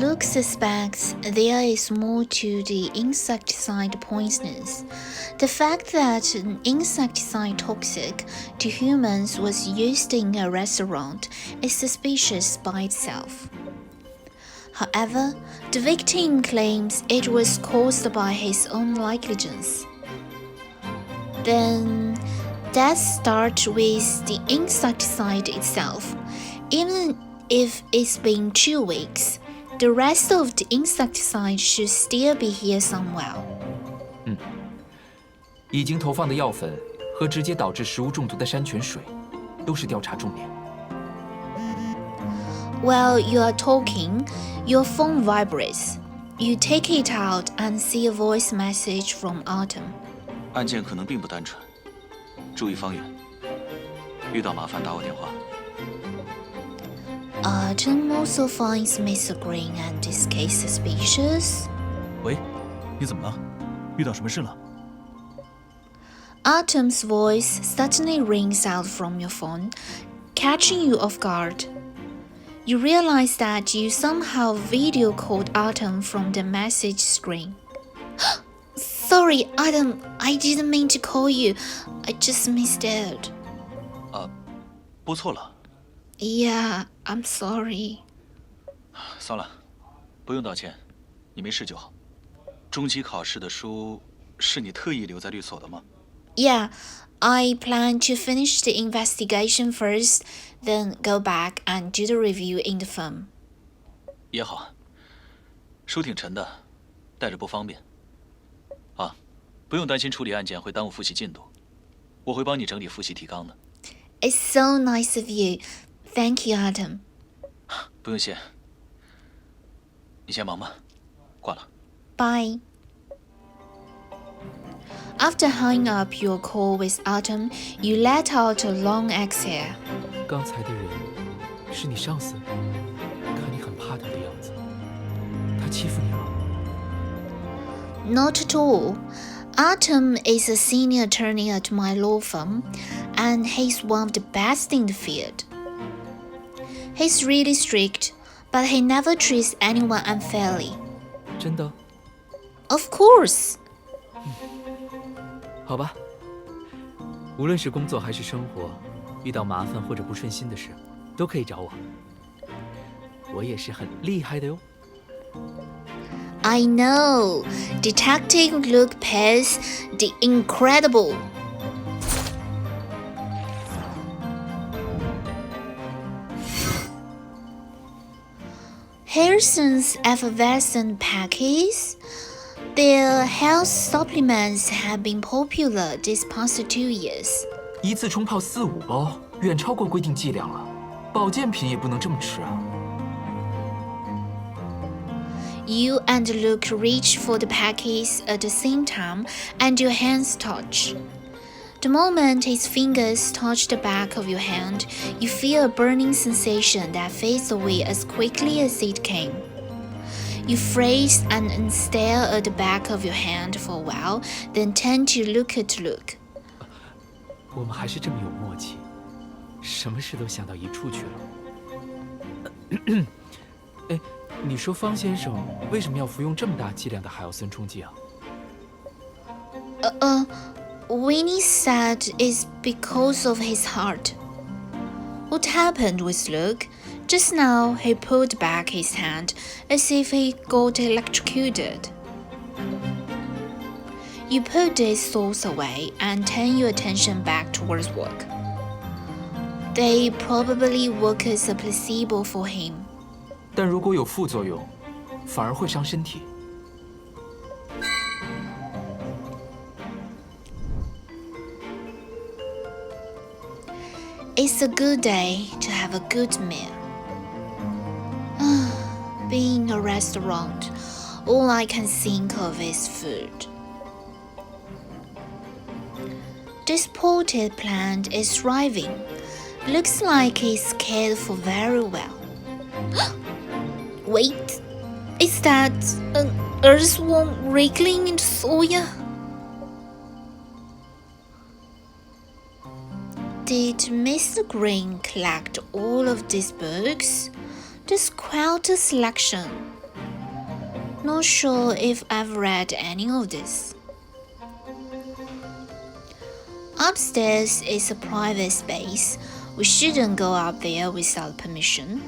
Luke suspects there is more to the insecticide poisonous. The fact that an insecticide toxic to humans was used in a restaurant is suspicious by itself. However, the victim claims it was caused by his own negligence. Then, let's start with the insecticide itself. Even if it's been 2 weeks, the rest of the insecticide should still be here somewhere. 已经投放的药粉和直接导致食物中毒的山泉水，都是调查重点。While you are talking, your phone vibrates. You take it out and see a voice message from Autumn. 案件可能并不单纯，注意方圆。遇到麻烦打我电话。Autumn also finds Mr. Green and this case suspicious. 喂，你怎么了？遇到什么事了？ Autumn's voice suddenly rings out from your phone, catching you off guard. You realize that you somehow video called Autumn from the message screen. Sorry, Autumn, I didn't mean to call you. I just missed it. 拨错了。Yeah, I'm sorry. 算了，不用道歉，你没事就好。中期考试的书是你特意留在律所的吗？ Yeah, I plan to finish the investigation first, then go back and do the review in the firm. 也好，书挺沉的，带着不方便。啊，不用担心处理案件会耽误复习进度，我会帮你整理复习提纲的。It's so nice of you. Thank you, Autumn. 不用谢，你先忙吧，挂了。 Bye. After hanging up your call with Autumn, you let out a long exhale. 刚才的人是你上司，看你很怕他的样子，他欺负你了？ Not at all. Autumn is a senior attorney at my law firm, and he's one of the best in the field. He's really strict, but he never treats anyone unfairly. 真的？ Of course. 好吧，无论是工作还是生活，遇到麻烦或者不顺心的事，都可以找我。我也是很厉害的哟。 I know. Detective Luke Pace, the incredible. Harrison's effervescent packets. Their health supplements have been popular these past 2 years. 一次冲泡4、5包，远超过规定剂量了。保健品也不能这么吃啊。 You and Luke reach for the packets at the same time, and your hands touch. The moment his fingers touch the back of your hand, you feel a burning sensation that fades away as quickly as it came. You freeze and stare at the back of your hand for a while, then turn to look at Luke. 我们还是这么有默契，什么事都想到一处去了。哎，你说方先生为什么要服用这么大剂量的海奥森冲剂啊？ Winnie said it's because of his heart. What happened with Luke? Just now, he pulled back his hand as if he got electrocuted. You put these thoughts away and turn your attention back towards work. They probably work as a placebo for him. 但如果有副作用，反而会伤身体。 It's a good day to have a good meal. Being in a restaurant, all I can think of is food. This potted plant is thriving. Looks like it's cared for very well. Wait, is that an earthworm wriggling in the soil? Did Mr. Green collect all of these books? There's quite a selection. Not sure if I've read any of this. Upstairs is a private space. We shouldn't go up there without permission.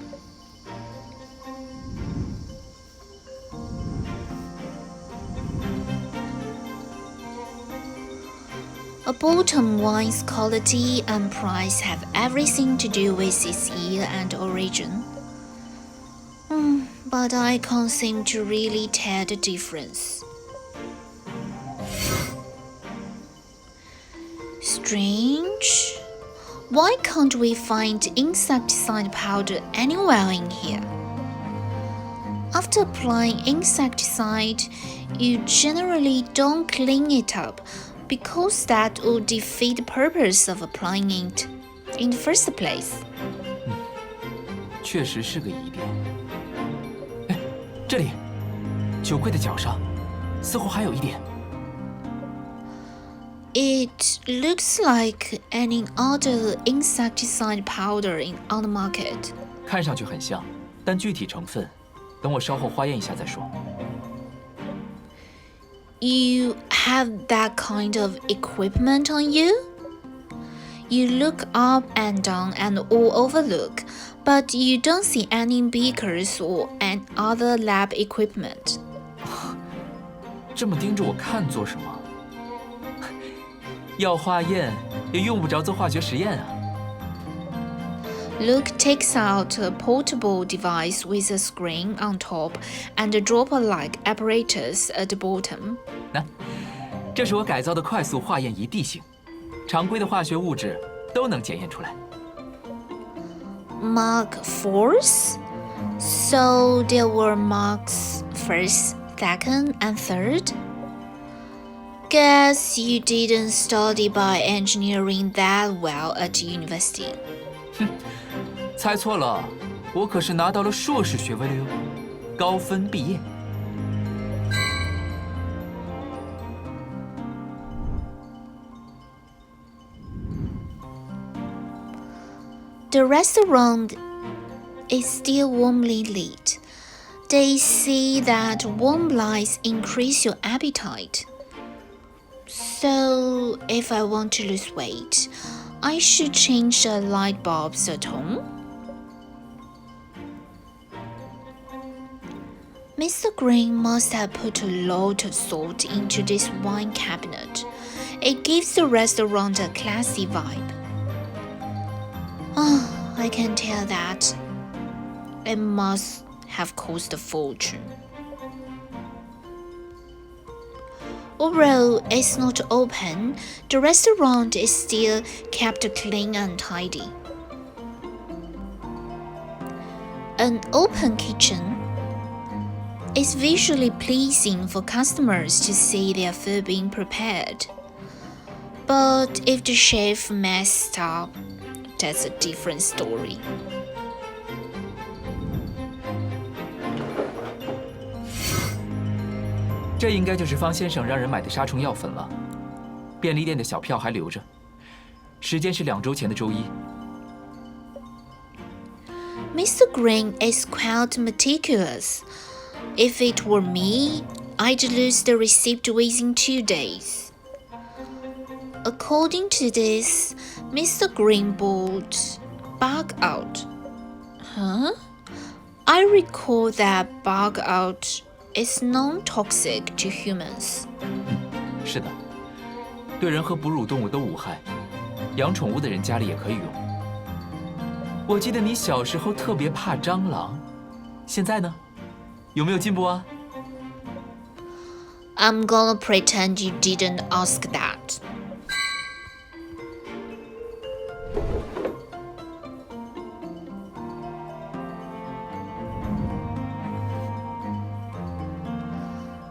A bottom wine's quality and price have everything to do with its year and origin. But I can't seem to really tell the difference. Strange. Why can't we find insecticide powder anywhere in here? After applying insecticide, you generally don't clean it up because that would defeat the purpose of applying it in the first place. 确实是个疑点。哎，这里，酒柜的角上，似乎还有一点。It looks like any other insecticide powder on the market. 看上去很像，但具体成分，等我稍后化验一下再说。You have that kind of equipment on you? You look up and down and all overlook, but you don't see any beakers or any other lab equipment. 这么盯着我看做什么？要化验也用不着做化学实验啊。Luke takes out a portable device with a screen on top and a dropper-like apparatus at the bottom. 这是我改造的快速化验仪地形，常规的化学物质都能检验出来。Mark fourth? So there were marks first, second, and third? Guess you didn't study bioengineering that well at university. 猜错了，我可是拿到了硕士学位了哟，高分毕业。The restaurant is still warmly lit. They say that warm lights increase your appetite. So, if I want to lose weight, I should change the light bulbs at home. Mr. Green must have put a lot of thought into this wine cabinet. It gives the restaurant a classy vibe. I can tell that. It must have cost a fortune. Although it's not open, the restaurant is still kept clean and tidy. An open kitchen is visually pleasing for customers to see their food being prepared. But if the chef messed up, that's a different story. 这应该就是方先生让人买的杀虫药粉了。便利店的小票还留着，时间是2周前的周一。Mr. Green is quite meticulous. If it were me, I'd lose the receipt within 2 days. According to this, Mr. Green bought bug out. Huh? I recall that bug out is non-toxic to humans. 是的，对人和哺乳动物都无害，养宠物的人家里也可以用。我记得你小时候特别怕蟑螂，现在呢，有没有进步啊？ I'm gonna pretend you didn't ask that.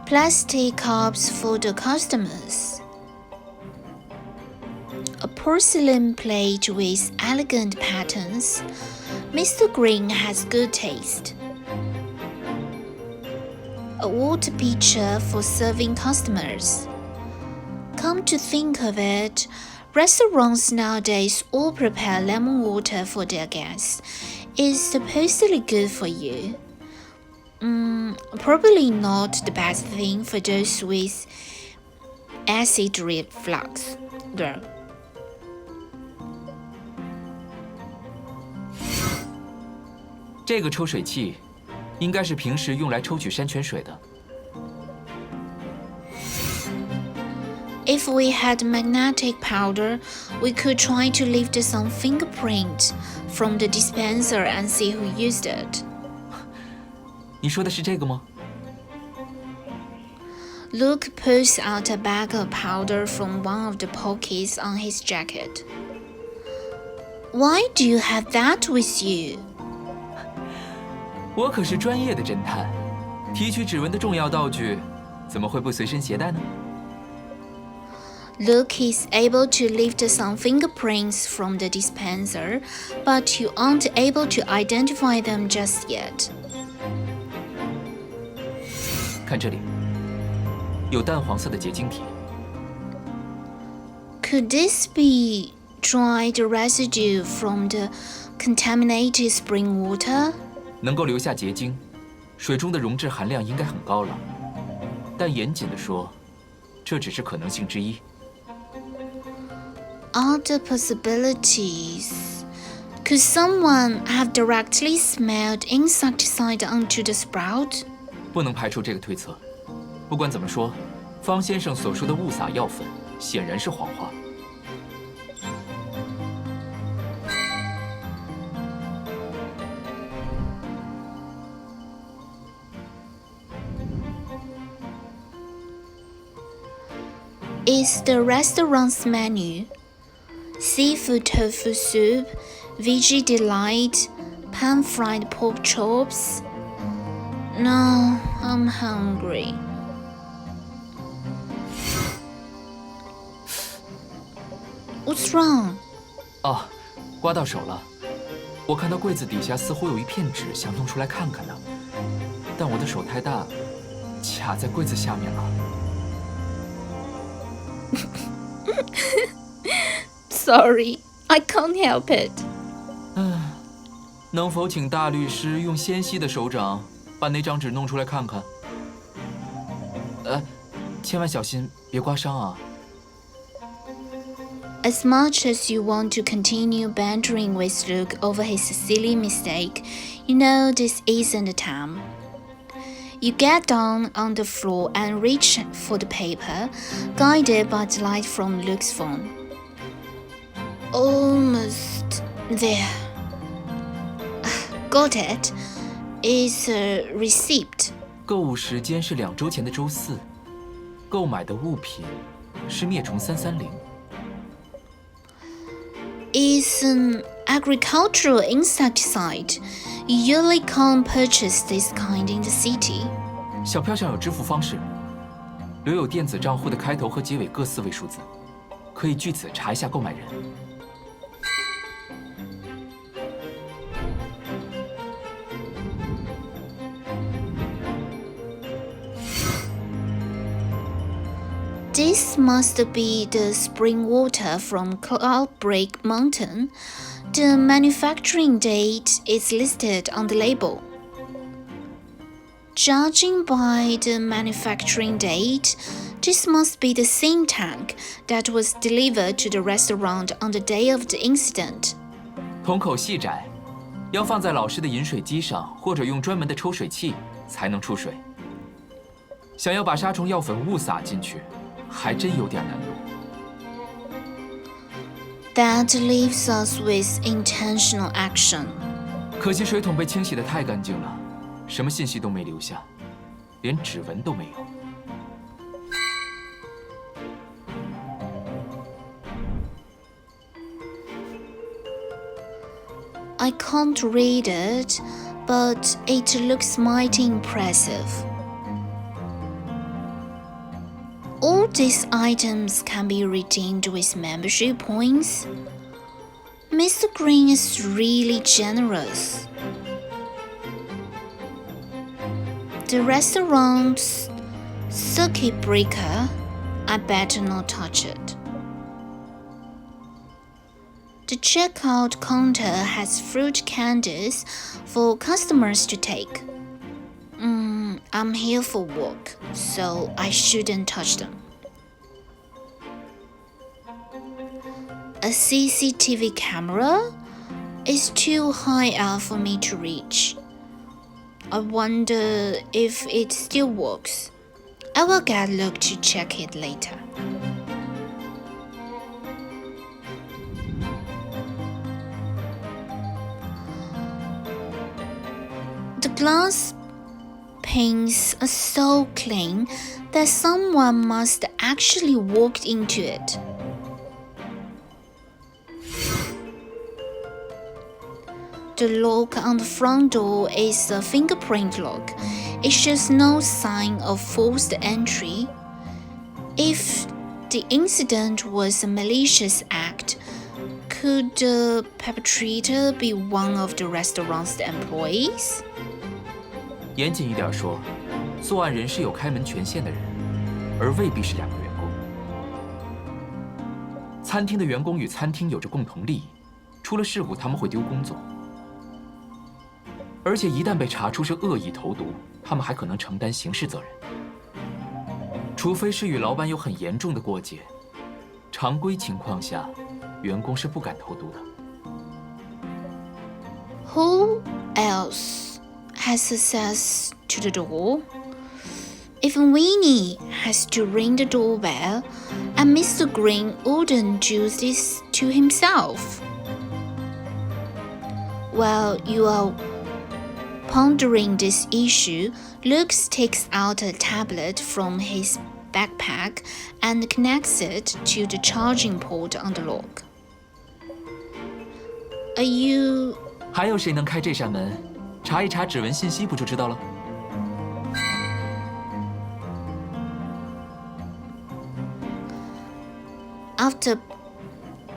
Plastic cups for the customers. A porcelain plate with elegant patterns. Mr. Green has good taste. A water pitcher for serving customers. Come to think of it, restaurants nowadays all prepare lemon water for their guests. It's supposedly good for you. Probably not the best thing for those with acid reflux, though. 这个抽水器应该是平时用来抽取山泉水的。 If we had magnetic powder, we could try to lift some fingerprint from the dispenser and see who used it. 你说的是这个吗？ Luke pulls out a bag of powder from one of the pockets on his jacket. Why do you have that with you? 我可是专业的侦探，提取指纹的重要道具，怎么会不随身携带呢？ Luke is able to lift some fingerprints from the dispenser, but you aren't able to identify them just yet. 看这里，有淡黄色的结晶体。 Could this be dried residue from the contaminated spring water? 能够留下结晶，水中的溶质含量应该很高了。但严谨的说，这只是可能性之一。 Other possibilities. Could someone have directly smelled insecticide onto the sprout? 不能排除这个推测。不管怎么说，方先生所说的误撒药粉显然是谎话。 Is the restaurant's menu seafood tofu soup, veggie delight, pan-fried pork chops? No, I'm hungry. What's wrong? 哦，刮到手了。我看到柜子底下似乎有一片纸，想弄出来看看呢，但我的手太大，卡在柜子下面了。 Sorry, I can't help it. 能否请大律师用纤细的手掌把那张纸弄出来看看？千万小心，别刮伤啊！ As much as you want to continue bantering with Luke over his silly mistake, you know this isn't the time. You get down on the floor and reach for the paper, guided by the light from Luke's phone. Almost there. Got it. It's a receipt. 购物时间是2周前的周4，购买的物品是灭虫330。 It's an agricultural insecticide. You usually can't purchase this kind in the city. 小票上有支付方式，留有电子账户的开头和结尾各4位数字，可以据此查一下购买人。 This must be the spring water from Cloudbreak Mountain. The manufacturing date is listed on the label. Judging by the manufacturing date, this must be the same tank that was delivered to the restaurant on the day of the incident. 桶口细窄，要放在老式的饮水机上，或者用专门的抽水器才能出水。想要把杀虫药粉误撒进去，还真有点难度。 That leaves us with intentional action. 可惜水桶被清洗得太干净了，什么信息都没留下，连指纹都没有。 I can't read it, but it looks mighty impressive. All these items can be redeemed with membership points. Mr. Green is really generous. The restaurant's circuit breaker, I better not touch it. The checkout counter has fruit candies for customers to take. I'm here for work, so I shouldn't touch them. A CCTV camera is too high up for me to reach. I wonder if it still works. I will get Luke to check it later. The glass panes are so clean that someone must actually walked into it. The lock on the front door is a fingerprint lock. It shows no sign of forced entry. If the incident was a malicious act, could the perpetrator be one of the restaurant's employees? 严谨一点说，作案人是有开门权限的人，而未必是2个员工。餐厅的员工与餐厅有着共同利益，出了事故他们会丢工作。而且一旦被查出是恶意投毒，他们还可能承担刑事责任。除非是与老板有很严重的过节，常规情况下，员工是不敢投毒的。Who else has access to the door? Even Winnie has to ring the doorbell, and Mr. Green wouldn't do this to himself. While you are pondering this issue, Luke takes out a tablet from his backpack and connects it to the charging port on the lock. Are you... 还有谁能开这扇门？查一查指纹信息不就知道了？ After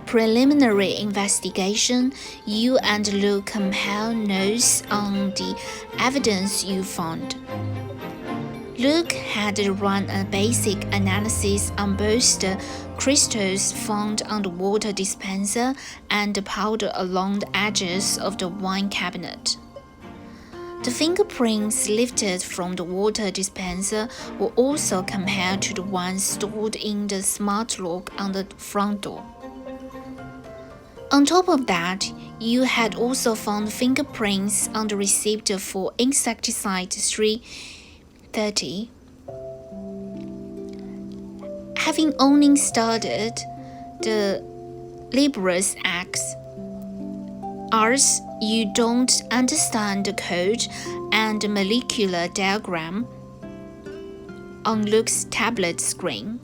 preliminary investigation, you and Luke compare notes on the evidence you found. Luke had run a basic analysis on both the crystals found on the water dispenser and the powder along the edges of the wine cabinet. The fingerprints lifted from the water dispenser were also compared to the ones stored in the smart lock on the front door. On top of that, you had also found fingerprints on the receipt for insecticide 330. Having only studied the Libras Acts, as you don't understand the code and the molecular diagram on Luke's tablet screen.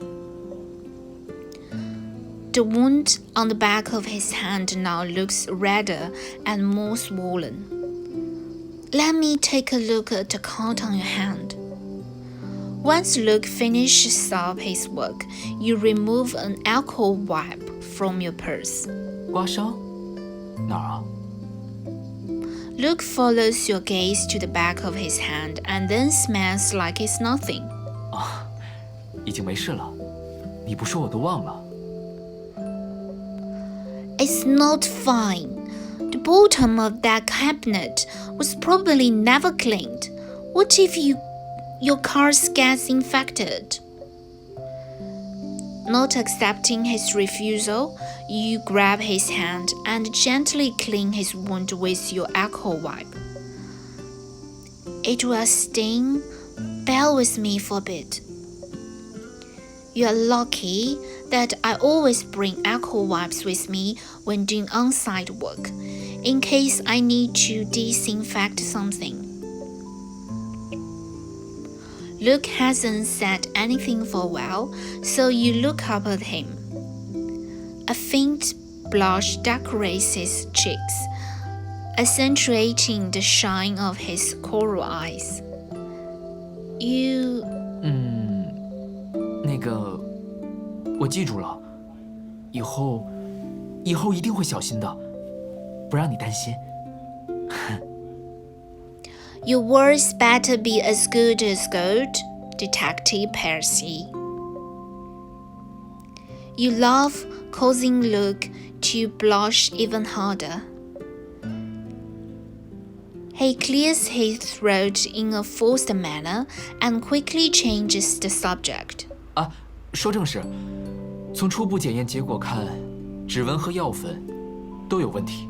The wound on the back of his hand now looks redder and more swollen. Let me take a look at the cut on your hand. Once Luke finishes up his work, you remove an alcohol wipe from your purse. 刮伤？哪儿啊？ Luke follows your gaze to the back of his hand and then smiles like it's nothing. 啊，已经没事了。你不说我都忘了。 It's not fine. The bottom of that cabinet was probably never cleaned. What if your car gets infected? Not accepting his refusal, you grab his hand and gently clean his wound with your alcohol wipe. It will sting. Bear with me for a bit. You are lucky that I always bring alcohol wipes with me when doing on-site work, in case I need to disinfect something. Luke hasn't said anything for a while, so you look up at him. A faint blush decorates his cheeks, accentuating the shine of his coral eyes. You... 那个，我记住了，以后一定会小心的，不让你担心。Your words better be as good as gold, Detective Percy. You love causing Luke to blush even harder. He clears his throat in a forced manner and quickly changes the subject. 啊，说正事，从初步检验结果看，指纹和药粉都有问题。